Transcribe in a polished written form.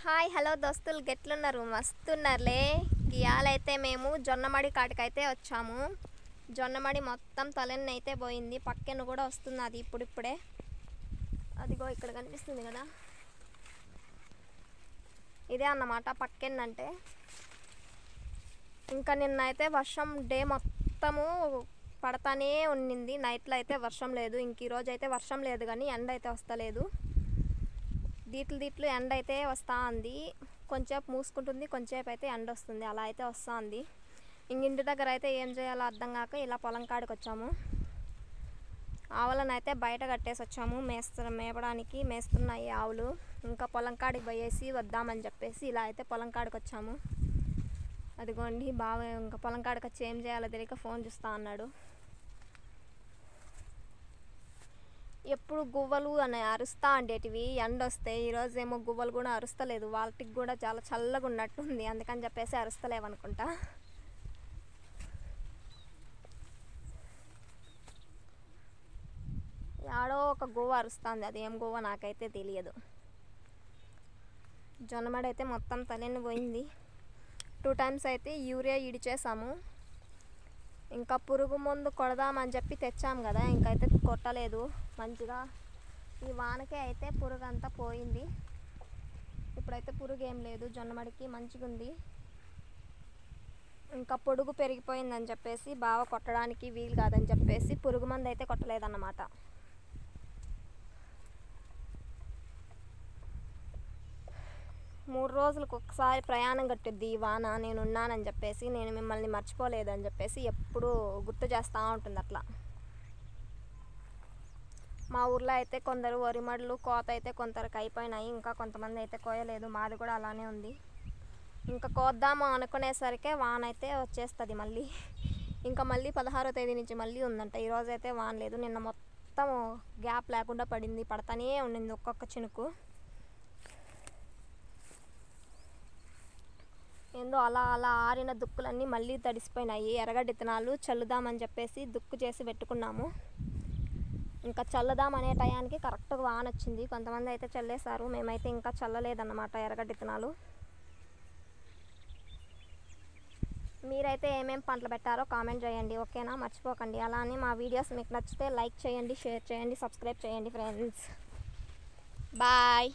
Hi hello దోస్తులు గెట్లున్నారు మస్తున్నారులే. ఇయాలైతే మేము జొన్నమడి కాటికైతే వచ్చాము. జొన్నమడి మొత్తం తలెన్న అయితే పోయింది, పక్కన కూడా వస్తుంది అది ఇప్పుడిప్పుడే. అదిగో ఇక్కడ కనిపిస్తుంది కదా, ఇదే అన్నమాట పక్కెన్నంటే. ఇంకా నిన్నైతే వర్షం డే మొత్తము పడతానే ఉండింది, నైట్లో అయితే వర్షం లేదు. ఇంక ఈరోజు అయితే వర్షం లేదు కానీ ఎండ అయితే వస్తలేదు. దీట్లు ఎండ అయితే వస్తూ ఉంది, కొంచెంసేపు మూసుకుంటుంది, కొంచెంసేపు అయితే ఎండ వస్తుంది, అలా అయితే వస్తూ ఉంది. ఇంటి దగ్గర అయితే ఏం చేయాలో అర్థం కాక ఇలా పొలం కాడికి వచ్చాము. ఆవులను అయితే బయట కట్టేసి వచ్చాము, మేపడానికి మేస్తున్నాయి ఆవులు. ఇంకా పొలం కాడికి పోయేసి వద్దామని చెప్పేసి ఇలా అయితే పొలం కాడికి వచ్చాము. అదిగోండి బాగా ఇంకా పొలం కాడికి వచ్చి ఏం చేయాలో తెలియక ఫోన్ చూస్తూ అన్నాడు. ఎప్పుడు గువ్వలు అని అరుస్తూ ఉండేటివి, ఎండ వస్తే. ఈరోజు ఏమో గువ్వలు కూడా అరుస్తలేదు, వాటికి కూడా చాలా చల్లగా ఉన్నట్టుంది, అందుకని చెప్పేసి అరుస్తలేవనుకుంటా. ఆడో ఒక గువ్వ అరుస్తుంది, అది ఏం గువ్వ నాకైతే తెలియదు. జొన్నమడి అయితే మొత్తం తలెన్ని పోయింది. 2 times అయితే యూరియా ఇడిచేసాము. ఇంకా పురుగు మందు కొడదామని చెప్పి తెచ్చాము కదా, ఇంకైతే కొట్టలేదు మంచిగా. ఈ వానకే అయితే పురుగు అంతా పోయింది. ఇప్పుడైతే పురుగు ఏం లేదు, జొన్నమడికి మంచిగా ఉంది. ఇంకా పొడుగు పెరిగిపోయిందని చెప్పేసి బాగా కొట్టడానికి వీలు కాదని చెప్పేసి పురుగు మందు అయితే కొట్టలేదన్నమాట. మూడు రోజులకు ఒకసారి ప్రయాణం కట్టుద్ది ఈ వాన. నేను ఉన్నానని చెప్పేసి, నేను మిమ్మల్ని మర్చిపోలేదని చెప్పేసి ఎప్పుడూ గుర్తు చేస్తూ ఉంటుంది అట్లా. మా ఊర్లో అయితే కొందరు వరిమడులు కోత అయితే కొందరికి అయిపోయినాయి, ఇంకా కొంతమంది అయితే కోయలేదు. మాది కూడా అలానే ఉంది. ఇంకా కోద్దాము అనుకునేసరికి వాన అయితే వచ్చేస్తుంది మళ్ళీ. ఇంకా మళ్ళీ 16వ తేదీ నుంచి మళ్ళీ ఉందంట. ఈరోజు అయితే వాన లేదు, నిన్న మొత్తం గ్యాప్ లేకుండా పడింది, పడతానే ఉండింది ఒక్కొక్క చినుకు. ఏందో అలా అలా ఆరిన దుక్కులన్నీ మళ్ళీ తడిసిపోయినాయి. ఎర్రగడ్డ విత్తనాలు చల్లుదామని చెప్పేసి దుక్కు చేసి పెట్టుకున్నాము. ఇంకా చల్లుదాం అనే టయానికి కరెక్ట్గా వాన వచ్చింది. కొంతమంది అయితే చల్లేశారు, మేమైతే ఇంకా చల్లలేదన్నమాట ఎర్రగడ్డ విత్తనాలు. మీరైతే ఏమేమి పంటలు పెట్టారో కామెంట్ చేయండి, ఓకేనా? మర్చిపోకండి. అలానే మా వీడియోస్ మీకు నచ్చితే లైక్ చేయండి, షేర్ చేయండి, సబ్స్క్రైబ్ చేయండి ఫ్రెండ్స్. బాయ్.